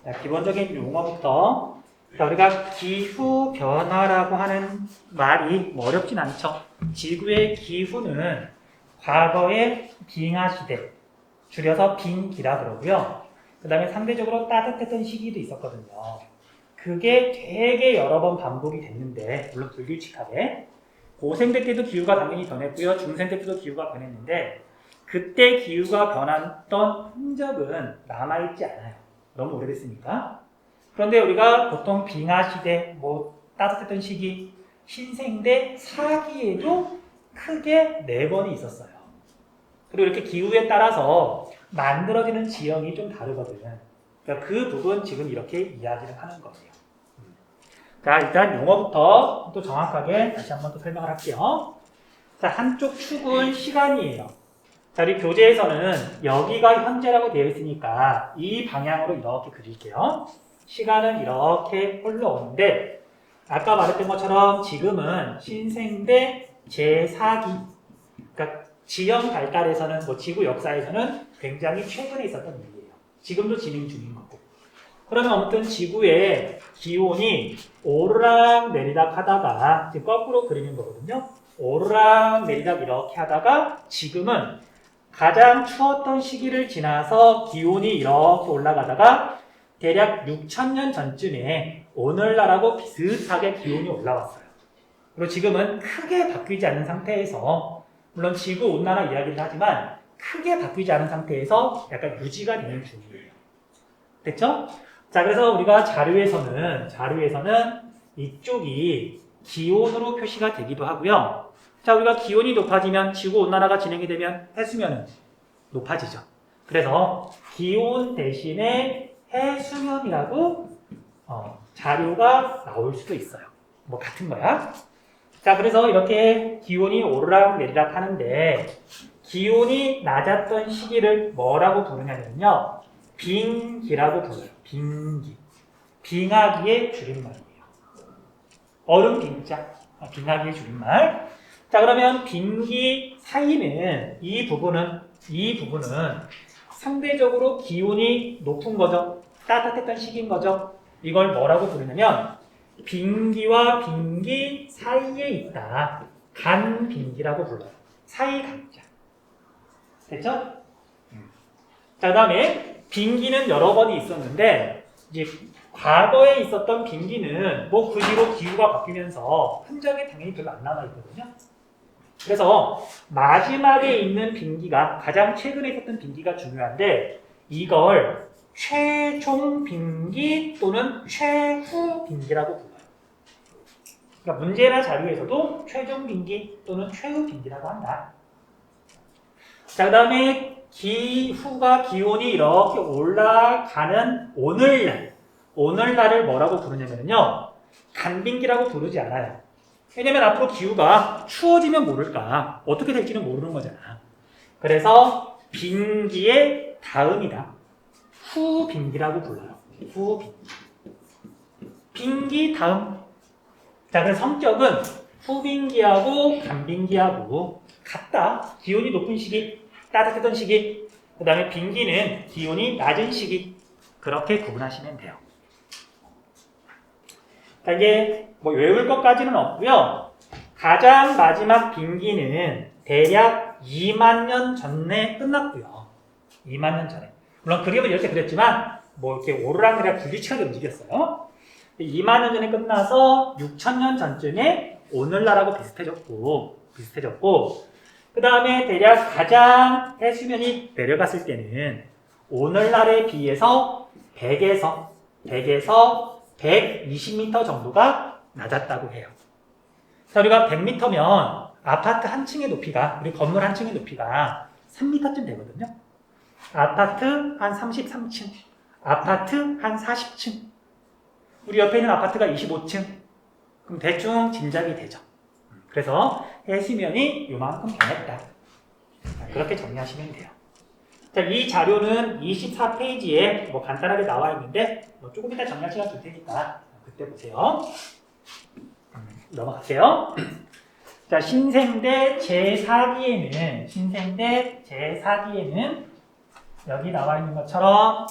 자, 기본적인 용어부터. 자, 우리가 기후 변화라고 하는 말이 뭐 어렵진 않죠. 지구의 기후는 과거의 빙하 시대, 줄여서 빙기라 그러고요. 그 다음에 상대적으로 따뜻했던 시기도 있었거든요. 그게 되게 여러 번 반복이 됐는데, 물론 불규칙하게. 고생대 때도 기후가 당연히 변했고요. 중생대 때도 기후가 변했는데, 그때 기후가 변했던 흔적은 남아있지 않아요. 너무 오래됐으니까. 그런데 우리가 보통 빙하시대, 뭐 따뜻했던 시기, 신생대, 사기에도 크게 4번이 있었어요. 그리고 이렇게 기후에 따라서 만들어지는 지형이 좀 다르거든. 그러니까 그 부분 지금 이렇게 이야기를 하는 거예요. 자, 일단 용어부터 또 정확하게 다시 한번 또 설명을 할게요. 자, 한쪽 축은 시간이에요. 자, 우리 교재에서는 여기가 현재라고 되어 있으니까 이 방향으로 이렇게 그릴게요. 시간은 이렇게 흘러오는데, 아까 말했던 것처럼 지금은 신생대 제4기, 그러니까 지형 발달에서는, 뭐 지구 역사에서는 굉장히 최근에 있었던 일이에요. 지금도 진행 중인 거고. 그러면 아무튼 지구의 기온이 오르락 내리락 하다가, 지금 거꾸로 그리는 거거든요. 오르락 내리락 이렇게 하다가 지금은 가장 추웠던 시기를 지나서 기온이 이렇게 올라가다가 대략 6,000년 전쯤에 오늘날하고 비슷하게 기온이 올라왔어요. 그리고 지금은 크게 바뀌지 않는 상태에서, 물론 지구 온난화 이야기를 하지만 크게 바뀌지 않은 상태에서 약간 유지가 되는 중이에요. 됐죠? 자, 그래서 우리가 자료에서는 이쪽이 기온으로 표시가 되기도 하고요. 자, 우리가 기온이 높아지면 지구 온난화가 진행이 되면 해수면은 높아지죠. 그래서 기온 대신에 해수면이라고 자료가 나올 수도 있어요. 뭐 같은 거야. 자, 그래서 이렇게 기온이 오르락 내리락 하는데, 기온이 낮았던 시기를 뭐라고 부르냐면요, 빙기라고 불러요. 빙기. 빙하기의 줄임말이에요. 얼음 빙자. 빙하기의 줄임말. 자, 그러면 빙기 사이는 이 부분은 상대적으로 기온이 높은 거죠. 따뜻했던 시기인 거죠. 이걸 뭐라고 부르냐면 빙기와 빙기 사이에 있다. 간빙기라고 불러요. 사이 간자. 됐죠? 자, 그 다음에 빙기는 여러 번이 있었는데, 이제 과거에 있었던 빙기는 뭐 그 뒤로 기후가 바뀌면서 흔적이 당연히 별로 안 남아있거든요. 그래서 마지막에 있는 빙기가, 가장 최근에 있었던 빙기가 중요한데, 이걸 최종 빙기 또는 최후 빙기라고 불러요. 그러니까 문제나 자료에서도 최종 빙기 또는 최후 빙기라고 한다. 자, 그 다음에 기온이 이렇게 올라가는 오늘날을 뭐라고 부르냐면요, 간빙기라고 부르지 않아요. 왜냐면 앞으로 기후가 추워지면 모를까, 어떻게 될지는 모르는 거잖아. 그래서 빙기의 다음이다. 후빙기라고 불러요. 후빙기. 빙기 다음. 자, 그래서 성격은 후빙기하고 간빙기하고 같다. 기온이 높은 시기, 따뜻했던 시기, 그 다음에 빙기는 기온이 낮은 시기, 그렇게 구분하시면 돼요. 자, 이게 뭐 외울 것까지는 없고요. 가장 마지막 빙기는 대략 2만 년 전에 끝났고요. 2만 년 전에. 물론 그림은 이렇게 그렸지만 뭐 이렇게 오르락내리락 불규칙하게 움직였어요. 2만 년 전에 끝나서 6,000년 전쯤에 오늘날하고 비슷해졌고, 그 다음에 대략 가장 해수면이 내려갔을 때는 오늘날에 비해서 100에서 120m 정도가 낮았다고 해요. 자, 우리가 100m면 아파트 한 층의 높이가, 우리 건물 한 층의 높이가 3m쯤 되거든요. 아파트 한 33층, 아파트 한 40층, 우리 옆에 있는 아파트가 25층, 그럼 대충 짐작이 되죠. 그래서 해수면이 요만큼 변했다. 그렇게 정리하시면 돼요. 자, 이 자료는 24페이지에 뭐 간단하게 나와 있는데, 뭐 조금 이따 정리할 시간 줄 테니까 그때 보세요. 넘어갈게요. 자, 신생대 제4기에는 여기 나와 있는 것처럼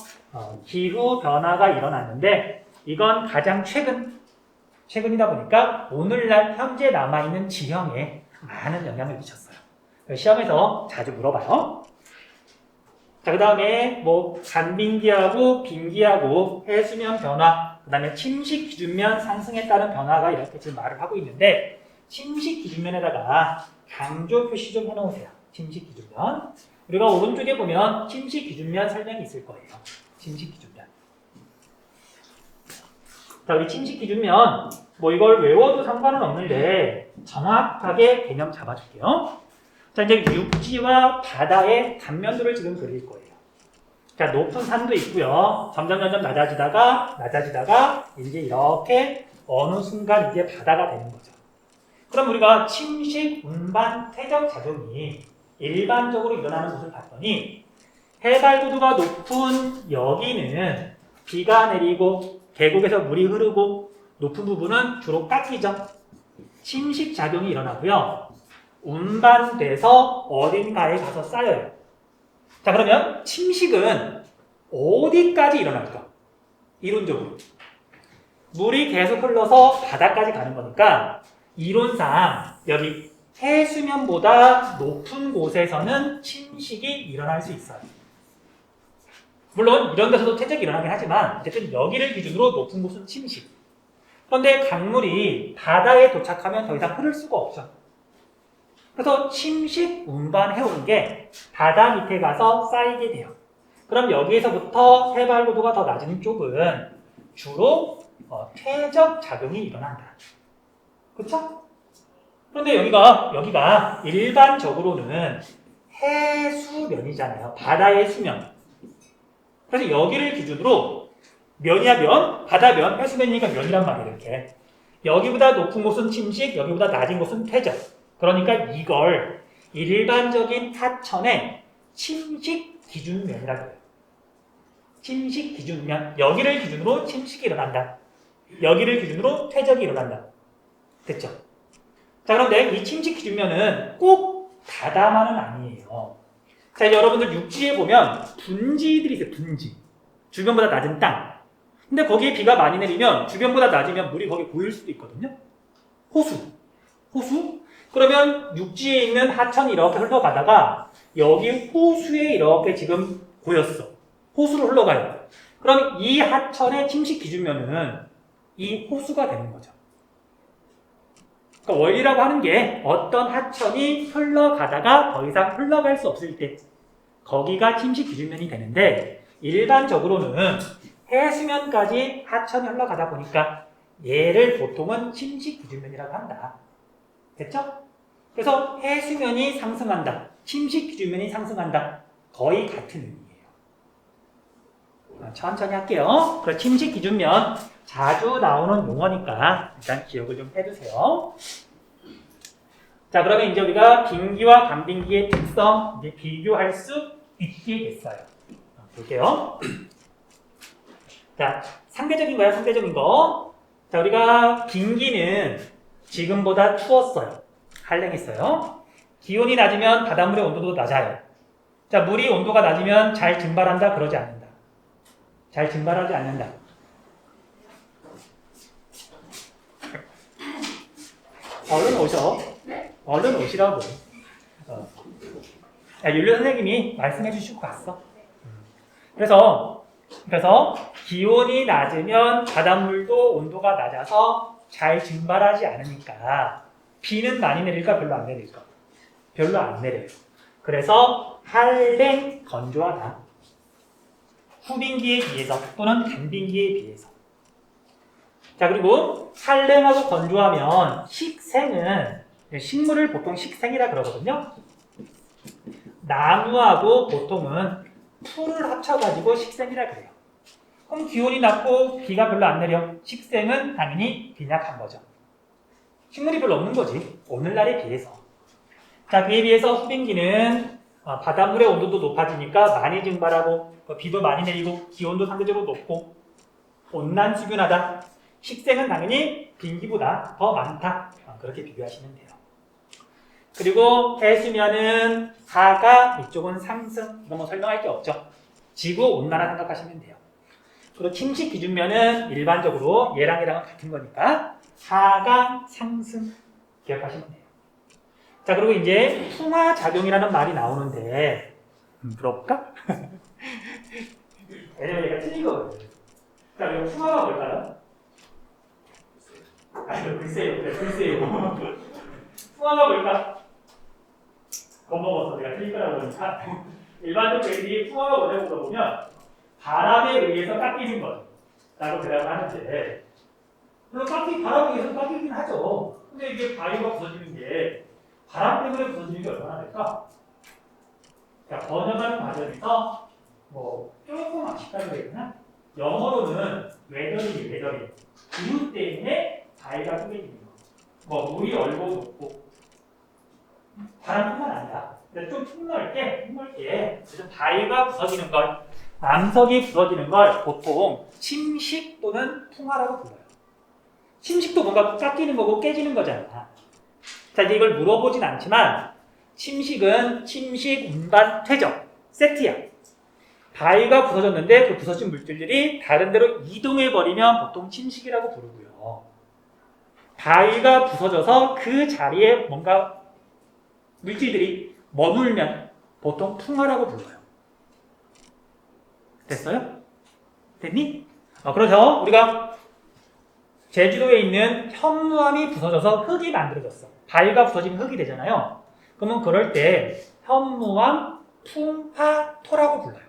기후 변화가 일어났는데 이건 가장 최근이다 보니까 오늘날 현재 남아있는 지형에 많은 영향을 미쳤어요. 시험에서 자주 물어봐요. 자, 그 다음에 뭐 간빙기하고 빙기하고 해수면 변화, 그 다음에 침식 기준면 상승에 따른 변화가 이렇게 지금 말을 하고 있는데 침식 기준면에다가 강조 표시 좀 해놓으세요. 침식 기준면. 우리가 오른쪽에 보면 침식 기준면 설명이 있을 거예요. 침식 기준면. 자, 우리 침식 기준면 뭐 이걸 외워도 상관은 없는데 정확하게 개념 잡아줄게요. 자, 이제 육지와 바다의 단면도를 지금 그릴 거예요. 자, 높은 산도 있고요. 점점 낮아지다가 이제 이렇게 어느 순간 이제 바다가 되는 거죠. 그럼 우리가 침식, 운반, 퇴적 작용이 일반적으로 일어나는 것을 봤더니 해발고도가 높은 여기는 비가 내리고 계곡에서 물이 흐르고 높은 부분은 주로 깎이죠. 침식 작용이 일어나고요. 운반돼서 어딘가에 가서 쌓여요. 자, 그러면 침식은 어디까지 일어날까? 이론적으로. 물이 계속 흘러서 바다까지 가는 거니까 이론상 여기 해수면보다 높은 곳에서는 침식이 일어날 수 있어요. 물론 이런 데서도 퇴적이 일어나긴 하지만 어쨌든 여기를 기준으로 높은 곳은 침식. 그런데 강물이 바다에 도착하면 더 이상 흐를 수가 없죠. 그래서 침식 운반해오는 게 바다 밑에 가서 쌓이게 돼요. 그럼 여기에서부터 해발고도가 더 낮은 쪽은 주로 퇴적 작용이 일어난다. 그렇죠? 그런데 여기가 일반적으로는 해수면이잖아요. 바다의 수면. 그래서 여기를 기준으로 면이야 면, 바다면, 해수면이니까 면이란 말이에요. 이렇게. 여기보다 높은 곳은 침식, 여기보다 낮은 곳은 퇴적. 그러니까 이걸 일반적인 하천의 침식 기준면이라고 해요. 침식 기준면. 여기를 기준으로 침식이 일어난다. 여기를 기준으로 퇴적이 일어난다. 됐죠? 자, 그런데 이 침식 기준면은 꼭 바다만은 아니에요. 자, 여러분들 육지에 보면 둔지들이 있어요. 둔지. 주변보다 낮은 땅. 근데 거기에 비가 많이 내리면 주변보다 낮으면 물이 거기 고일 수도 있거든요. 호수. 그러면 육지에 있는 하천이 이렇게 흘러가다가 여기 호수에 이렇게 지금 고였어. 호수로 흘러가요. 그럼 이 하천의 침식 기준면은 이 호수가 되는 거죠. 그러니까 원리라고 하는 게 어떤 하천이 흘러가다가 더 이상 흘러갈 수 없을 때 거기가 침식 기준면이 되는데 일반적으로는 해수면까지 하천이 흘러가다 보니까 얘를 보통은 침식 기준면이라고 한다. 됐죠? 그래서 해수면이 상승한다. 침식 기준면이 상승한다. 거의 같은 의미예요. 천천히 할게요. 그럼 침식 기준면 자주 나오는 용어니까 일단 기억을 좀 해두세요. 자, 그러면 이제 우리가 빙기와 간빙기의 특성 이제 비교할 수 있게 됐어요. 볼게요. 자, 상대적인 거야, 상대적인 거. 자, 우리가 빙기는 지금보다 추웠어요. 한랭했어요. 기온이 낮으면 바닷물의 온도도 낮아요. 자, 물이 온도가 낮으면 잘 증발한다, 그러지 않는다. 잘 증발하지 않는다. 얼른 오셔. 얼른 오시라고. 윤리 선생님이 말씀해 주시고 갔어. 그래서 기온이 낮으면 바닷물도 온도가 낮아서 잘 증발하지 않으니까 비는 많이 내릴까 별로 안 내릴까? 별로 안 내려요. 그래서 한랭 건조하다. 후빙기에 비해서 또는 간빙기에 비해서. 자, 그리고 한랭하고 건조하면 식생은 식물을 보통 식생이라 그러거든요. 나무하고 보통은 풀을 합쳐가지고 식생이라 그래요. 그럼 기온이 낮고 비가 별로 안 내려. 식생은 당연히 빈약한 거죠. 식물이 별로 없는 거지. 오늘날에 비해서. 자, 그에 비해서 후빙기는 바닷물의 온도도 높아지니까 많이 증발하고 비도 많이 내리고 기온도 상대적으로 높고 온난수균하다. 식생은 당연히 빙기보다 더 많다. 그렇게 비교하시면 돼요. 그리고 해수면은 하강, 이쪽은 상승. 이건 뭐 설명할 게 없죠. 지구온난화 생각하시면 돼요. 그리고 침식 기준면은 일반적으로 얘랑 얘랑은 같은 거니까 4강 상승 기억하시면 돼요. 자, 그리고 이제 풍화작용이라는 말이 나오는데 물어볼까? 왜냐면 얘가 틀린 거거든요. 자, 그럼 풍화가 뭘까요? 아니, 글쎄요. 풍화가 뭘까? 겁먹었어. 내가 틀릴 거라고 그러니까. 일반적으로 애들이 풍화가 뭐냐고 물어보면 바람에 의해서 깎이는 것라고 대답을 하는데, 바람에 의해서 깎이긴 하죠. 근데 이게 바위가 부서지는 게 바람 때문에 부서지는 게 얼마나 될까? 자, 번역하는 과정에서 조금 아쉽다고 해야 되나? 영어로는 웨더링. 기후 때문에 바위가 쪼개지는 거. 물이 얼고 녹고. 바람뿐만 아니라 좀 폭넓게 그래서 바위가 부서지는 걸, 암석이 부서지는 걸 보통 침식 또는 풍화라고 불러요. 침식도 뭔가 깎이는 거고 깨지는 거잖아. 자, 이제 이걸 물어보진 않지만 침식은 침식, 운반, 퇴적 세트야. 바위가 부서졌는데 그 부서진 물질들이 다른 데로 이동해 버리면 보통 침식이라고 부르고요. 바위가 부서져서 그 자리에 뭔가 물질들이 머물면 보통 풍화라고 불러요. 됐어요? 됐니? 그래서 우리가 제주도에 있는 현무암이 부서져서 흙이 만들어졌어. 바위가 부서지면 흙이 되잖아요. 그러면 그럴 때 현무암 풍화토라고 불러요.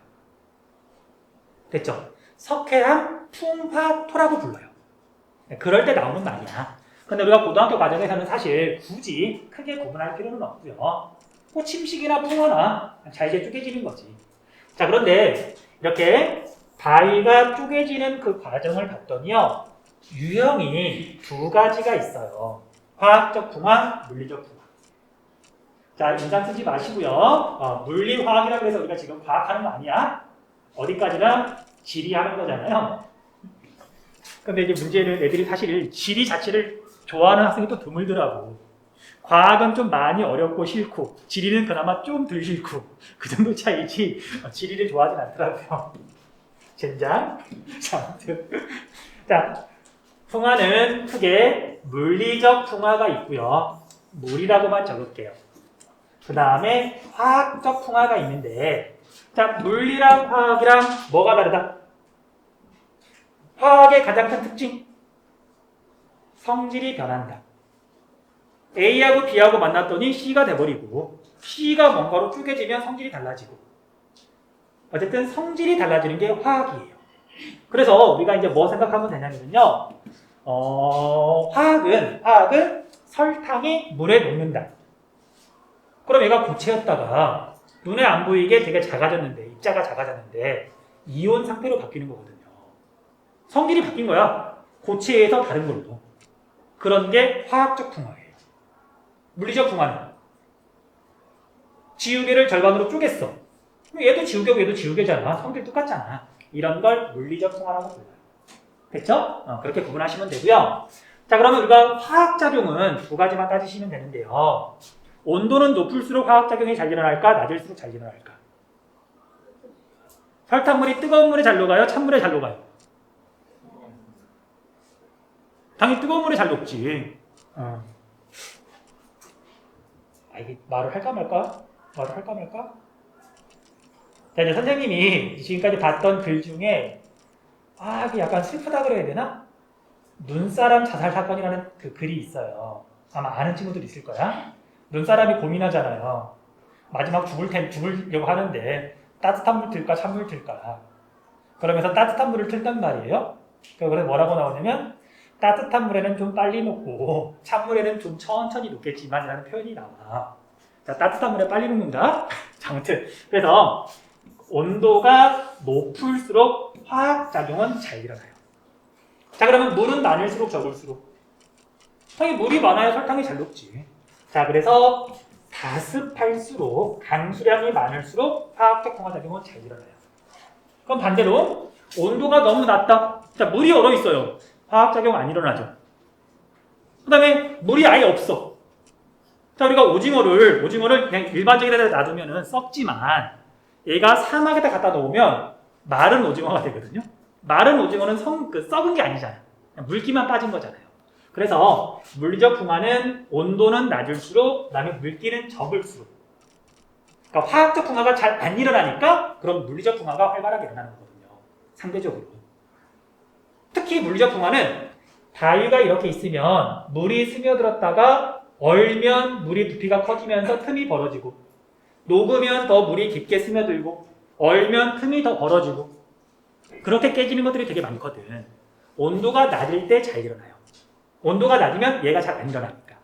됐죠? 석회암 풍화토라고 불러요. 그럴 때 나오는 말이야. 근데 우리가 고등학교 과정에서는 사실 굳이 크게 구분할 필요는 없고요. 침식이나 풍화나 잘게 쪼개지는 거지. 자, 그런데 이렇게 바위가 쪼개지는 그 과정을 봤더니요, 유형이 두 가지가 있어요. 화학적 풍화, 물리적 풍화. 자, 인상 쓰지 마시고요. 물리화학이라고 해서 우리가 지금 과학하는 거 아니야. 어디까지나 지리하는 거잖아요. 근데 이제 문제는 애들이 사실 지리 자체를 좋아하는 학생이 또 드물더라고. 과학은 좀 많이 어렵고 싫고, 지리는 그나마 좀 덜 싫고, 그 정도 차이지, 지리를 좋아하진 않더라고요. 젠장. 자, 풍화는 크게 물리적 풍화가 있고요. 물이라고만 적을게요. 그 다음에 화학적 풍화가 있는데, 자, 물리랑 화학이랑 뭐가 다르다? 화학의 가장 큰 특징, 성질이 변한다. A하고 B하고 만났더니 C가 돼버리고, C가 뭔가로 쪼개지면 성질이 달라지고, 어쨌든 성질이 달라지는 게 화학이에요. 그래서 우리가 이제 뭐 생각하면 되냐면요, 화학은 설탕이 물에 녹는다. 그럼 얘가 고체였다가 눈에 안 보이게 되게 작아졌는데, 입자가 작아졌는데 이온 상태로 바뀌는 거거든요. 성질이 바뀐 거야. 고체에서 다른 걸로. 그런 게 화학적 풍화예요. 물리적 풍화는 지우개를 절반으로 쪼갰어. 얘도 지우개고 얘도 지우개잖아. 성질 똑같잖아. 이런 걸 물리적 풍화라고 불러요. 됐죠? 그렇게 구분하시면 되고요. 자, 그러면 우리가 화학작용은 두 가지만 따지시면 되는데요. 온도는 높을수록 화학작용이 잘 일어날까? 낮을수록 잘 일어날까? 설탕물이 뜨거운 물에 잘 녹아요? 찬물에 잘 녹아요? 당연히 뜨거운 물에 잘 녹지. 이게 말을 할까 말까? 자, 이제 선생님이 지금까지 봤던 글 중에 이게 약간 슬프다 그래야 되나? 눈사람 자살 사건이라는 그 글이 있어요. 아마 아는 친구들 있을 거야. 눈사람이 고민하잖아요. 마지막 죽으려고 하는데 따뜻한 물 틀까 찬물 틀까. 그러면서 따뜻한 물을 틀단 말이에요. 그래서 뭐라고 나오냐면 따뜻한 물에는 좀 빨리 녹고 찬물에는 좀 천천히 녹겠지만 이라는 표현이 나와. 자, 따뜻한 물에 빨리 녹는다. 자, 아무튼 그래서 온도가 높을수록 화학작용은 잘 일어나요. 자, 그러면 물은 많을수록 적을수록? 당연히 물이 많아야 설탕이 잘 녹지. 자, 그래서 다습할수록, 강수량이 많을수록 화학적 풍화작용은 잘 일어나요. 그럼 반대로 온도가 너무 낮다. 자, 물이 얼어있어요. 화학작용 안 일어나죠. 그 다음에 물이 아예 없어. 자, 우리가 오징어를 그냥 일반적인 데다 놔두면 썩지만 얘가 사막에다 갖다 놓으면 마른 오징어가 되거든요. 마른 오징어는 썩은 게 아니잖아요. 그냥 물기만 빠진 거잖아요. 그래서 물리적 풍화는 온도는 낮을수록 그다음에 물기는 적을수록, 그러니까 화학적 풍화가 잘 안 일어나니까 그럼 물리적 풍화가 활발하게 일어나는 거거든요. 상대적으로. 특히 물리적 풍화는 바위가 이렇게 있으면 물이 스며들었다가 얼면 물이 부피가 커지면서 틈이 벌어지고, 녹으면 더 물이 깊게 스며들고, 얼면 틈이 더 벌어지고, 그렇게 깨지는 것들이 되게 많거든. 온도가 낮을 때 잘 일어나요. 온도가 낮으면 얘가 잘 안 일어나니까.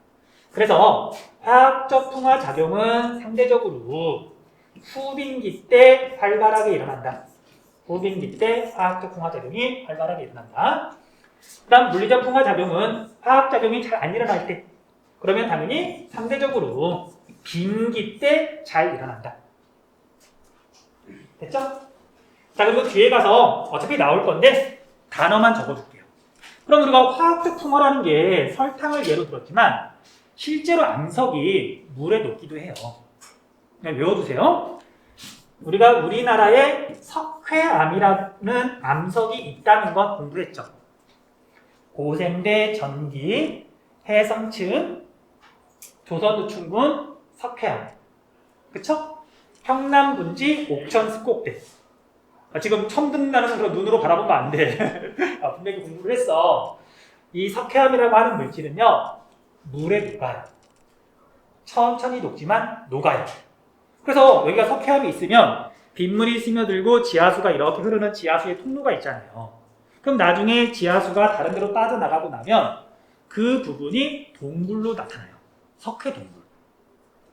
그래서 화학적 풍화 작용은 상대적으로 후빙기 때 활발하게 일어난다. 후빙기 때 화학적 풍화 작용이 활발하게 일어난다. 그 다음 물리적 풍화 작용은 화학 작용이 잘 안 일어날 때, 그러면 당연히 상대적으로 빙기 때 잘 일어난다. 됐죠? 자, 그리고 뒤에 가서 어차피 나올 건데 단어만 적어줄게요. 그럼 우리가 화학적 풍화라는 게 설탕을 예로 들었지만 실제로 암석이 물에 녹기도 해요. 그냥 외워두세요. 우리가 우리나라에 석회암이라는 암석이 있다는 건 공부했죠. 고생대 전기, 해성층, 조선우충군, 석회암. 그쵸? 평남분지, 옥천 습곡대. 지금 처음 듣는다는 그런 눈으로 바라보면 안 돼. 분명히 공부를 했어. 이 석회암이라고 하는 물질은요, 물에 녹아요. 천천히 녹지만 녹아요. 그래서 여기가 석회암이 있으면 빗물이 스며들고 지하수가 이렇게 흐르는 지하수의 통로가 있잖아요. 그럼 나중에 지하수가 다른 데로 빠져나가고 나면 그 부분이 동굴로 나타나요. 석회동굴.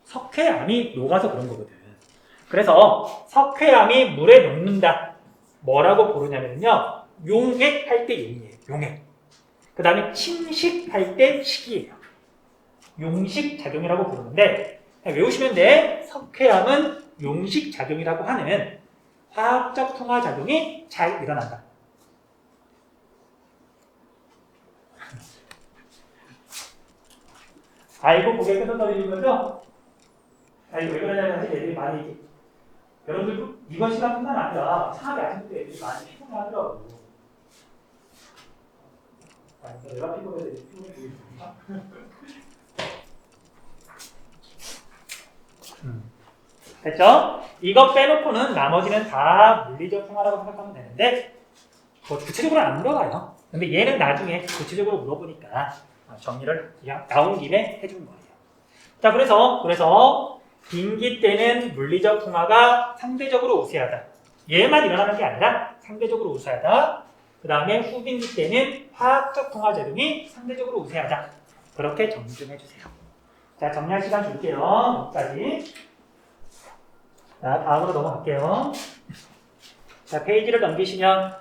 석회암이 녹아서 그런 거거든. 그래서 석회암이 물에 녹는다. 뭐라고 부르냐면요, 용액할 때 용이에요. 용액. 그 다음에 침식할 때 식이에요. 용식작용이라고 부르는데, 외우시면 돼. 석회암은 용식작용이라고 하는 화학적 풍화작용이 잘 일어난다. 알고 고개 끄덕거리는 거죠? 이거 왜 그러냐면 사실 애들이 많이, 여러분들도 이번 시간뿐만 아니라 상하게 아침부터 애들이 많이 피곤하더라고. 내가 피곤해서 애들이 피곤해 보이는구나. 됐죠? 이거 빼놓고는 나머지는 다 물리적 풍화라고 생각하면 되는데, 뭐 구체적으로 안 물어봐요. 근데 얘는 나중에 구체적으로 물어보니까 정리를 그냥 나온 김에 해준 거예요. 자, 그래서 빙기 때는 물리적 풍화가 상대적으로 우세하다. 얘만 일어나는 게 아니라 상대적으로 우세하다. 그 다음에 후빙기 때는 화학적 풍화 작용이 상대적으로 우세하다. 그렇게 정리 좀 해주세요. 자, 정리할 시간 줄게요. 여기까지. 자, 다음으로 넘어갈게요. 자, 페이지를 넘기시면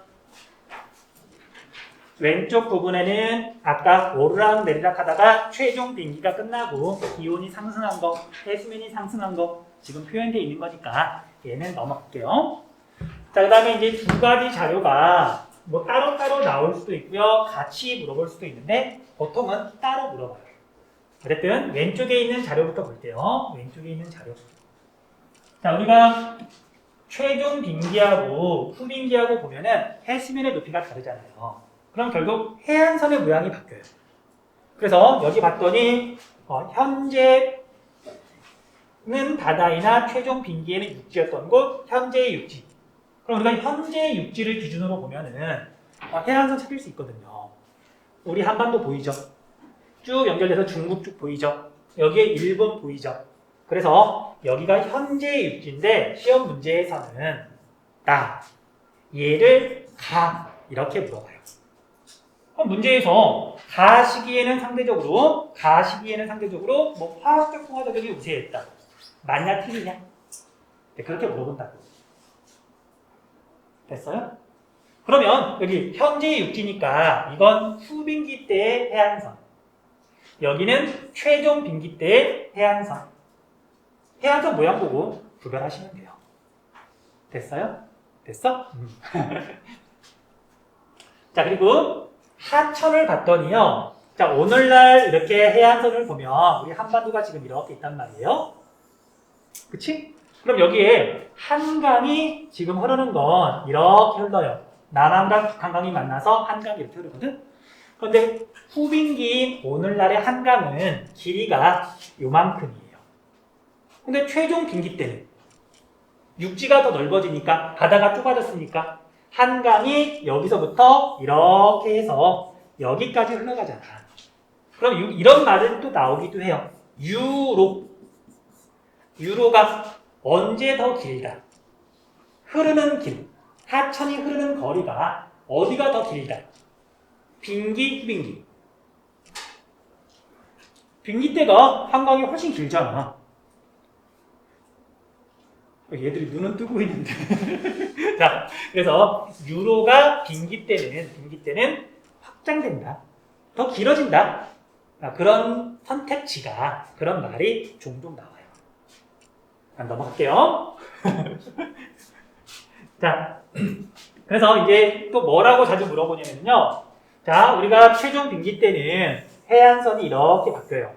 왼쪽 부분에는 아까 오르락 내리락 하다가 최종 빙기가 끝나고 기온이 상승한 거, 해수면이 상승한 거 지금 표현되어 있는 거니까 얘는 넘어갈게요. 자, 그 다음에 이제 두 가지 자료가 뭐 따로따로 나올 수도 있고요. 같이 물어볼 수도 있는데 보통은 따로 물어봐요. 어쨌든 왼쪽에 있는 자료부터 볼게요. 왼쪽에 있는 자료. 자, 우리가 최종 빙기하고 후빙기하고 보면은 해수면의 높이가 다르잖아요. 그럼 결국 해안선의 모양이 바뀌어요. 그래서 여기 봤더니 현재는 바다이나 최종 빙기에는 육지였던 곳, 현재의 육지. 그럼 우리가 현재의 육지를 기준으로 보면은 해안선 찾을 수 있거든요. 우리 한반도 보이죠? 쭉 연결돼서 중국 쭉 보이죠? 여기에 일본 보이죠? 그래서 여기가 현재의 육지인데 시험 문제에서는 나, 얘를 가 이렇게 물어봐요. 그럼 문제에서 가 시기에는 상대적으로 뭐 화학적 풍화 작용이 우세했다. 맞냐 틀리냐? 네, 그렇게 물어본다고. 됐어요? 그러면 여기 현재의 육지니까 이건 후빙기 때의 해안선. 여기는 최종 빙기 때의 해안선. 해안선 모양 보고 구별하시면 돼요. 됐어요? 됐어? 자, 그리고 하천을 봤더니요. 자, 오늘날 이렇게 해안선을 보면 우리 한반도가 지금 이렇게 있단 말이에요. 그치? 그럼 여기에 한강이 지금 흐르는 건 이렇게 흘러요. 남한강, 북한강이 만나서 한강이 이렇게 흐르거든. 그런데 후빈기인 오늘날의 한강은 길이가 요만큼이에요. 근데 최종 빈기 때는 육지가 더 넓어지니까 바다가 좁아졌으니까 한강이 여기서부터 이렇게 해서 여기까지 흘러가잖아. 그럼 이런 말은 또 나오기도 해요. 유로가 언제 더 길다? 흐르는 길, 하천이 흐르는 거리가 어디가 더 길다? 빈기, 후빈기. 빈기 때가 한강이 훨씬 길잖아. 얘들이 눈은 뜨고 있는데. 자, 그래서 유로가 빈기 때는 확장된다. 더 길어진다. 그런 선택지가, 그런 말이 종종 나와요. 넘어갈게요. 자, 그래서 이제 또 뭐라고 자주 물어보냐면요. 자, 우리가 최종 빈기 때는 해안선이 이렇게 바뀌어요.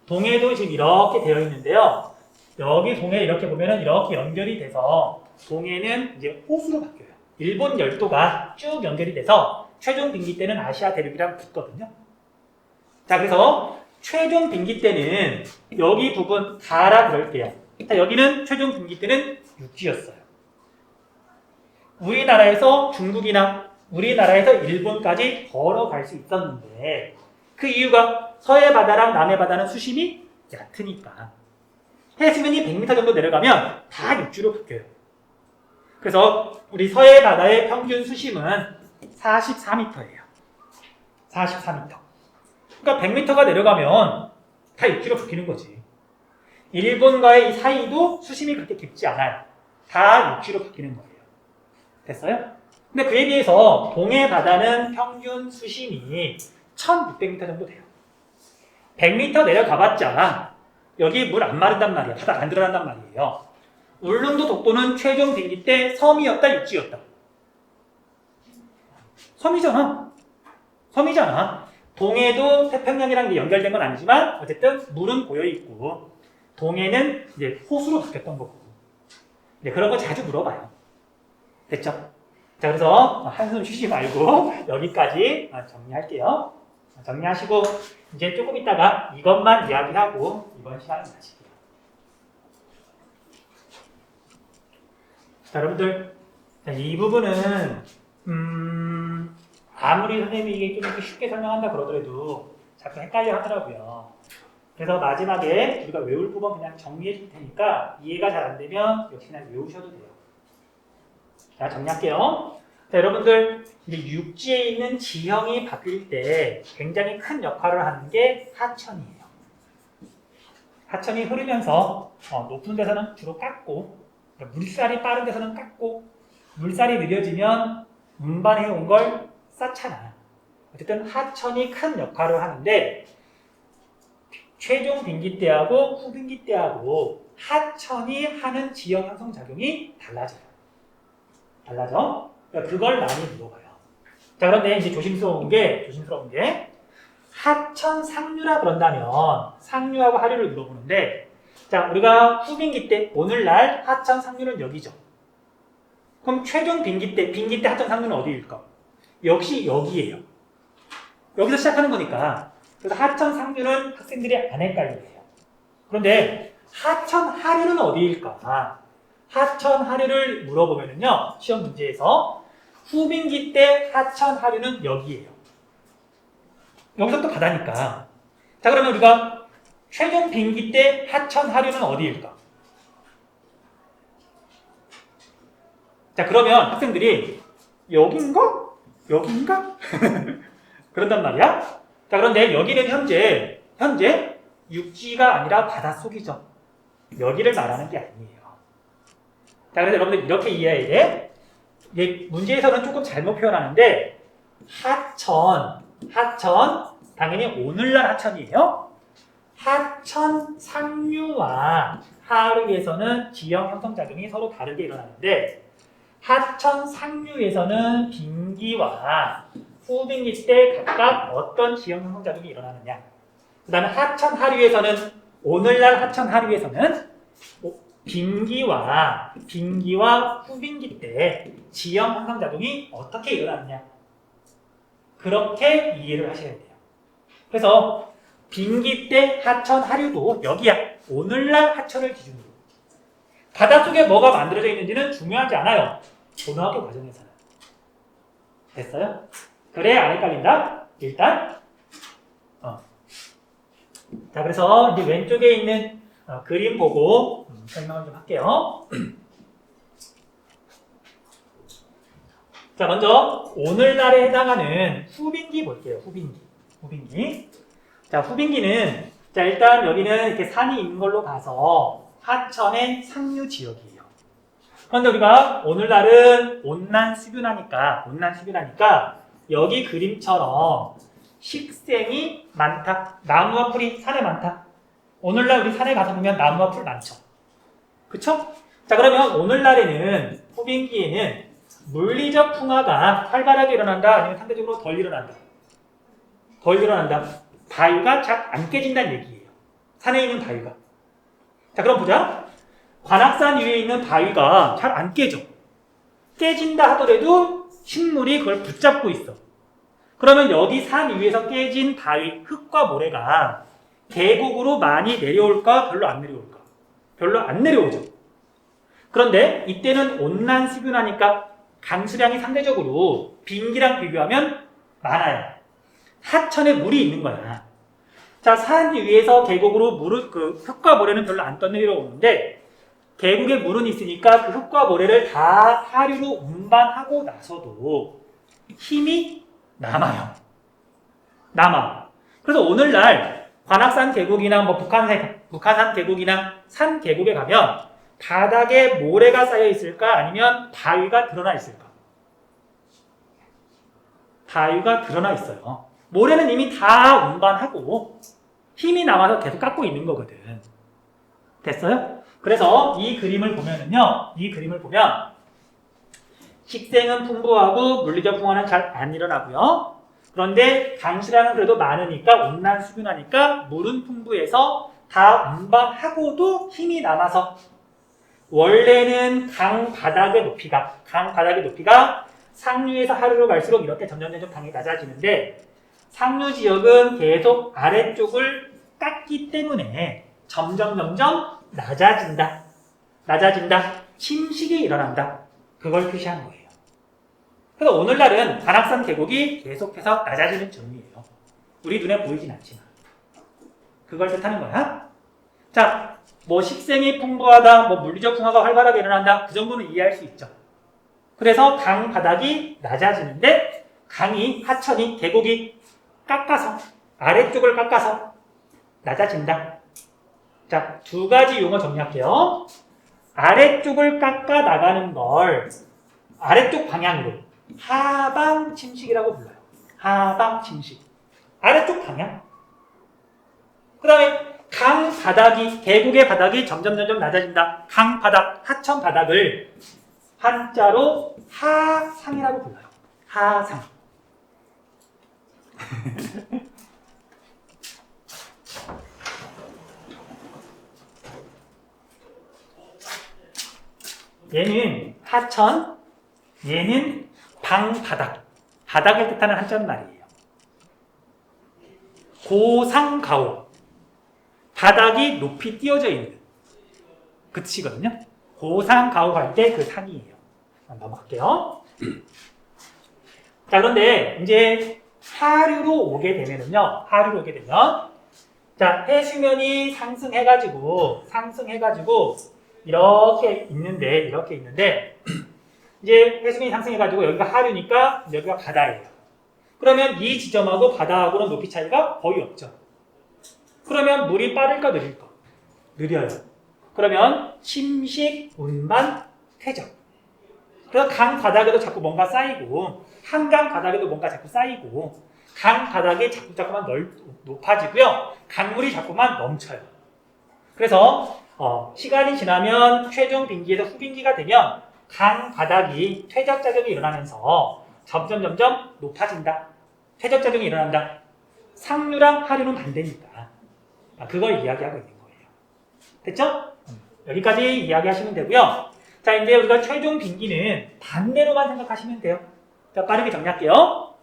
동해도 지금 이렇게 되어 있는데요. 여기 동해 이렇게 보면은 이렇게 연결이 돼서 동해는 이제 호수로 바뀌어요. 일본 열도가 쭉 연결이 돼서 최종 빈기 때는 아시아 대륙이랑 붙거든요. 자, 그래서 최종 빈기 때는 여기 부분 다라 그럴게요. 자, 여기는 최종 빈기 때는 육지였어요. 우리나라에서 중국이나 우리나라에서 일본까지 걸어갈 수 있었는데 그 이유가 서해 바다랑 남해 바다는 수심이 얕으니까 해수면이 100m 정도 내려가면 다 육지로 바뀌어요. 그래서 우리 서해 바다의 평균 수심은 44m예요. 44m. 그러니까 100m가 내려가면 다 육지로 바뀌는 거지. 일본과의 이 사이도 수심이 그렇게 깊지 않아요. 다 육지로 바뀌는 거예요. 됐어요? 근데 그에 비해서 동해 바다는 평균 수심이 1600m 정도 돼요. 100m 내려가봤자 여기 물 안 마른단 말이야. 바다 안 들어간단 말이에요. 울릉도 독도는 최종 빈기 때 섬이었다, 육지였다? 섬이잖아. 섬이잖아. 동해도 태평양이랑 연결된 건 아니지만 어쨌든 물은 고여 있고 동해는 이제 호수로 바뀌었던 거고. 이제 그런 거 자주 물어봐요. 됐죠? 자, 그래서 한숨 쉬지 말고 여기까지 정리할게요. 정리하시고 이제 조금 있다가 이것만 이야기하고 이번 시간을 마칠게요. 자, 여러분들 이 부분은 아무리 선생님이 이게 좀 이렇게 쉽게 설명한다 그러더라도 자꾸 헷갈려 하더라고요. 그래서 마지막에 우리가 외울 부분 그냥 정리해 줄 테니까 이해가 잘 안 되면 역시 그냥 외우셔도 돼요. 자, 정리할게요. 자, 여러분들 이제 육지에 있는 지형이 바뀔 때 굉장히 큰 역할을 하는 게 하천이에요. 하천이 흐르면서 높은 데서는 주로 깎고 그러니까 물살이 빠른 데서는 깎고 물살이 느려지면 운반해 온 걸 쌓잖아. 어쨌든 하천이 큰 역할을 하는데 최종 빈기 때하고 후빈기 때하고 하천이 하는 지형 형성 작용이 달라져요. 달라져? 그러니까 그걸 많이 물어봐요. 자, 그런데 이제 조심스러운 게 하천 상류라 그런다면 상류하고 하류를 물어보는데 자, 우리가 후빈기 때 오늘날 하천 상류는 여기죠. 그럼 최종 빈기 때 하천 상류는 어디일까? 역시 여기예요. 여기서 시작하는 거니까. 그래서 하천 상류는 학생들이 안 헷갈려해요. 그런데 하천 하류는 어디일까? 하천 하류를 물어보면요, 시험 문제에서 후빈기 때 하천 하류는 여기예요. 여기서부터 바다니까. 자, 그러면 우리가 최종 빈기 때 하천 하류는 어디일까? 자, 그러면 학생들이 여긴가? 여긴가? 그런단 말이야. 자, 그런데 여기는 현재 육지가 아니라 바닷속이죠. 여기를 말하는 게 아니에요. 자, 그래서 여러분들 이렇게 이해해야 돼. 이게 문제에서는 조금 잘못 표현하는데 하천 당연히 오늘날 하천이에요. 하천 상류와 하류에서는 지형 형성 작용이 서로 다르게 일어나는데 하천 상류에서는 빈기와 후빈기 때 각각 어떤 지형 형성 작용이 일어나느냐. 그 다음에 하천 하류에서는 오늘날 하천 하류에서는 빈기와 후빈기 때 지형 형상작용이 어떻게 일어나느냐. 그렇게 이해를 하셔야 돼요. 그래서 빈기 때 하천, 하류도 여기야. 오늘날 하천을 기준으로. 바닷속에 뭐가 만들어져 있는지는 중요하지 않아요. 고등학교 과정에서는. 됐어요? 그래, 안 헷갈린다? 일단. 자, 그래서 이제 왼쪽에 있는 그림 보고 설명을 좀 할게요. 자, 먼저 오늘날에 해당하는 후빈기 볼게요. 후빈기. 자, 후빈기는 자, 일단 여기는 이렇게 산이 있는 걸로 봐서 하천의 상류 지역이에요. 그런데 우리가 오늘날은 온난 수변하니까 여기 그림처럼 식생이 많다. 나무와 풀이 산에 많다. 오늘날 우리 산에 가서 보면 나무와 풀 많죠. 그쵸? 자, 그러면 오늘날에는 후빈기에는 물리적 풍화가 활발하게 일어난다? 아니면 상대적으로 덜 일어난다? 덜 일어난다. 바위가 잘 안 깨진다는 얘기예요. 산에 있는 바위가. 자, 그럼 보자. 관악산 위에 있는 바위가 잘 안 깨져. 깨진다 하더라도 식물이 그걸 붙잡고 있어. 그러면 여기 산 위에서 깨진 바위, 흙과 모래가 계곡으로 많이 내려올까? 별로 안 내려올까? 별로 안 내려오죠. 그런데 이때는 온난 수변하니까 강수량이 상대적으로 빈기랑 비교하면 많아요. 하천에 물이 있는 거야. 자, 산 위에서 계곡으로 흙과 모래는 별로 안 떠내려오는데 계곡에 물은 있으니까 그 흙과 모래를 다 하류로 운반하고 나서도 힘이 남아요. 그래서 오늘날 관악산 계곡이나 북한산 계곡이나 산 계곡에 가면 바닥에 모래가 쌓여 있을까? 아니면 바위가 드러나 있을까? 바위가 드러나 있어요. 모래는 이미 다 운반하고 힘이 남아서 계속 깎고 있는 거거든. 됐어요? 그래서 이 그림을 보면 식생은 풍부하고 물리적 풍화는 잘 안 일어나고요. 그런데 강수량은 그래도 많으니까 온난 수변하니까 물은 풍부해서 다 운반하고도 힘이 남아서 원래는 강 바닥의 높이가 상류에서 하류로 갈수록 이렇게 점점 강이 낮아지는데 상류 지역은 계속 아래쪽을 깎기 때문에 점점 낮아진다. 침식이 일어난다. 그걸 표시한 거예요. 그래서 오늘날은 관악산 계곡이 계속해서 낮아지는 중이에요. 우리 눈에 보이진 않지만. 그걸 뜻하는 거야. 자, 뭐 식생이 풍부하다, 뭐 물리적 풍화가 활발하게 일어난다. 그 정도는 이해할 수 있죠. 그래서 강 바닥이 낮아지는데 하천이, 계곡이 아래쪽을 깎아서 낮아진다. 자, 두 가지 용어 정리할게요. 아래쪽을 깎아 나가는 걸 아래쪽 방향으로 하방 침식이라고 불러요. 하방 침식. 아래쪽 방향. 그 다음에 강 바닥이, 계곡의 바닥이 점점 낮아진다. 강 바닥, 하천 바닥을 한자로 하상이라고 불러요. 하상. 얘는 하천, 얘는 방바닥. 바닥을 뜻하는 한자 말이에요. 고상가오. 바닥이 높이 띄어져 있는 그 뜻이거든요. 고상가오 할 때 그 상이에요. 넘어갈게요. 자, 그런데 이제 하류로 오게 되면 자, 해수면이 상승해가지고 이렇게 있는데 이제 해수면이 상승해가지고 여기가 하류니까 여기가 바다예요. 그러면 이 지점하고 바다하고는 높이 차이가 거의 없죠. 그러면 물이 빠를까 느릴까? 느려요. 그러면 침식, 운반, 퇴적. 그래서 강 바닥에도 자꾸 뭔가 쌓이고 한강 바닥에도 뭔가 자꾸 쌓이고 강 바닥이 자꾸만 높아지고요. 강물이 자꾸만 넘쳐요. 그래서 시간이 지나면 최종 빈기에서 후빈기가 되면 강 바닥이 퇴적작용이 일어나면서 점점 높아진다. 퇴적작용이 일어난다. 상류랑 하류는 반대니까. 그걸 이야기하고 있는 거예요. 됐죠? 여기까지 이야기하시면 되고요. 자, 이제 우리가 최종 빈기는 반대로만 생각하시면 돼요. 자, 빠르게 정리할게요.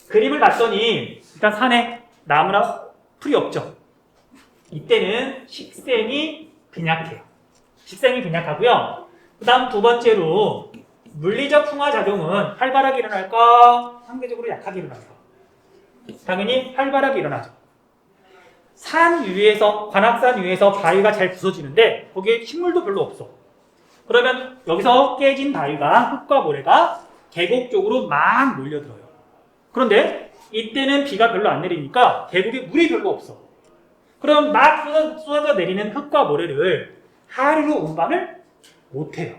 그림을 봤더니 일단 산에 나무나 풀이 없죠. 이때는 식생이 빈약해요. 식생이 빈약하고요. 그 다음 두 번째로 물리적 풍화작용은 활발하게 일어날까? 상대적으로 약하게 일어날까? 당연히 활발하게 일어나죠. 산 위에서, 관악산 위에서 바위가 잘 부서지는데 거기에 식물도 별로 없어. 그러면 여기서 깨진 바위가 흙과 모래가 계곡 쪽으로 막 몰려들어요. 그런데 이때는 비가 별로 안 내리니까 계곡에 물이 별로 없어. 그럼 막 쏟아져 내리는 흙과 모래를 하류로 운반을 못해요.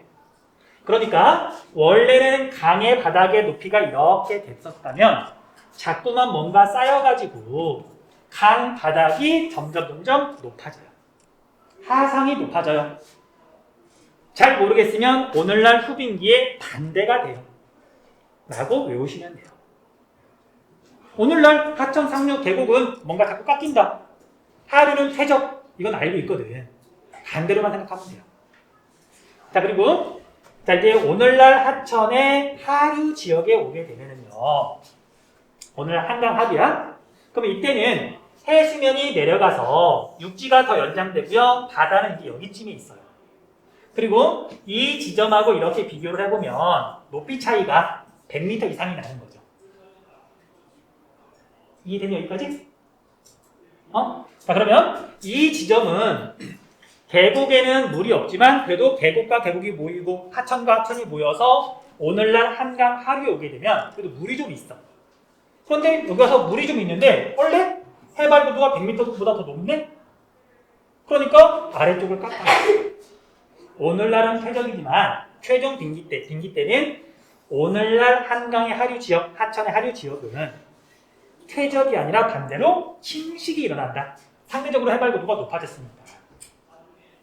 그러니까 원래는 강의 바닥의 높이가 이렇게 됐었다면 자꾸만 뭔가 쌓여가지고 강 바닥이 점점 높아져요. 하상이 높아져요. 잘 모르겠으면 오늘날 후빈기의 반대가 돼요. 라고 외우시면 돼요. 오늘날 하천 상류 계곡은 뭔가 자꾸 깎인다. 하류는 퇴적. 이건 알고 있거든. 반대로만 생각하면 돼요. 자, 그리고 자, 이제 오늘날 하천의 하류 지역에 오게 되면은요. 오늘 한강 하류야. 그럼 이때는 해수면이 내려가서 육지가 더 연장되고요. 바다는 이제 여기쯤에 있어요. 그리고 이 지점하고 이렇게 비교를 해보면 높이 차이가 100m 이상이 나는 거죠. 이해되니 여기까지? 자, 그러면 이 지점은 계곡에는 물이 없지만 그래도 계곡과 계곡이 모이고 하천과 하천이 모여서 오늘날 한강 하류에 오게 되면 그래도 물이 좀 있어. 그런데 여기 와서 물이 좀 있는데 원래 해발 고도가 100m보다 더 높네? 그러니까 아래쪽을 깎아요. 오늘날은 퇴적이지만 최종 빙기 때는 오늘날 한강의 하류 지역, 하천의 하류 지역은 퇴적이 아니라 반대로 침식이 일어난다. 상대적으로 해발 고도가 높아졌습니다.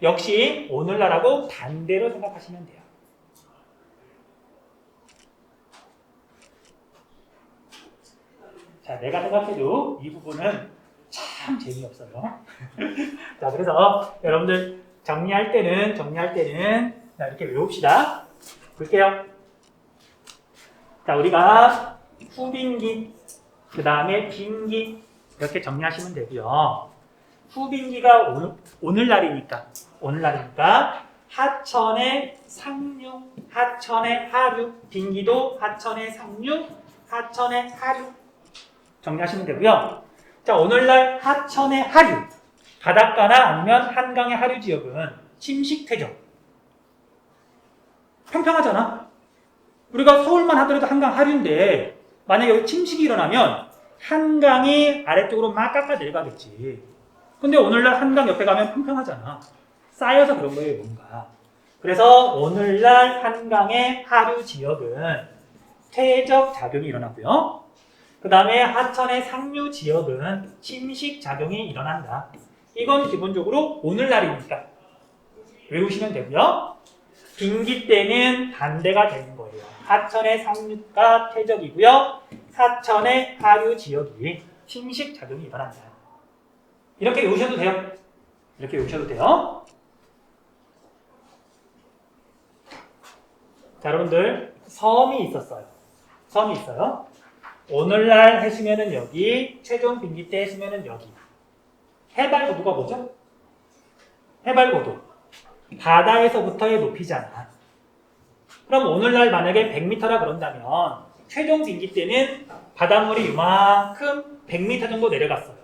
역시 오늘날하고 반대로 생각하시면 돼요. 자, 내가 생각해도 이 부분은 참 재미없어요. 자, 그래서 여러분들 정리할 때는 자, 이렇게 외웁시다. 볼게요. 자, 우리가 후빈기, 그 다음에 빈기 이렇게 정리하시면 되고요. 후빈기가 오늘날이니까 하천의 상류, 하천의 하류, 빈기도 하천의 상류, 하천의 하류 정리하시면 되고요. 자, 오늘날 하천의 하류, 바닷가나 아니면 한강의 하류 지역은 침식퇴적. 평평하잖아. 우리가 서울만 하더라도 한강 하류인데 만약에 여기 침식이 일어나면 한강이 아래쪽으로 막 깎아 내려가겠지. 근데 오늘날 한강 옆에 가면 평평하잖아. 쌓여서 그런 거예요, 뭔가. 그래서 오늘날 한강의 하류 지역은 퇴적 작용이 일어나고요. 그 다음에 하천의 상류 지역은 침식 작용이 일어난다. 이건 기본적으로 오늘날이니까 외우시면 되고요. 빈기 때는 반대가 되는 거예요. 하천의 상류가 퇴적이고요. 하천의 하류 지역이 침식 작용이 일어난다. 이렇게 외우셔도 돼요. 이렇게 외우셔도 돼요. 자, 여러분들 섬이 있었어요. 섬이 있어요. 오늘날 해수면은 여기, 최종 빈기 때 해수면은 여기. 해발 고도가 뭐죠? 해발 고도. 바다에서부터의 높이잖아. 그럼 오늘날 만약에 100m라 그런다면 최종 빈기 때는 바닷물이 이만큼 100m 정도 내려갔어요.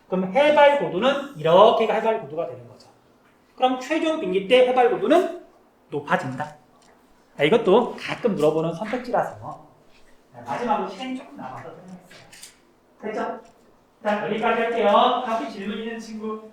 그럼 해발 고도는 이렇게가 해발 고도가 되는 거죠. 그럼 최종 빈기 때 해발 고도는 높아진다. 이것도 가끔 물어보는 선택지라서 마지막으로 시간이 조금 남아서 설명했어요. 됐죠? 자, 여기까지 할게요. 다시 질문 있는 친구.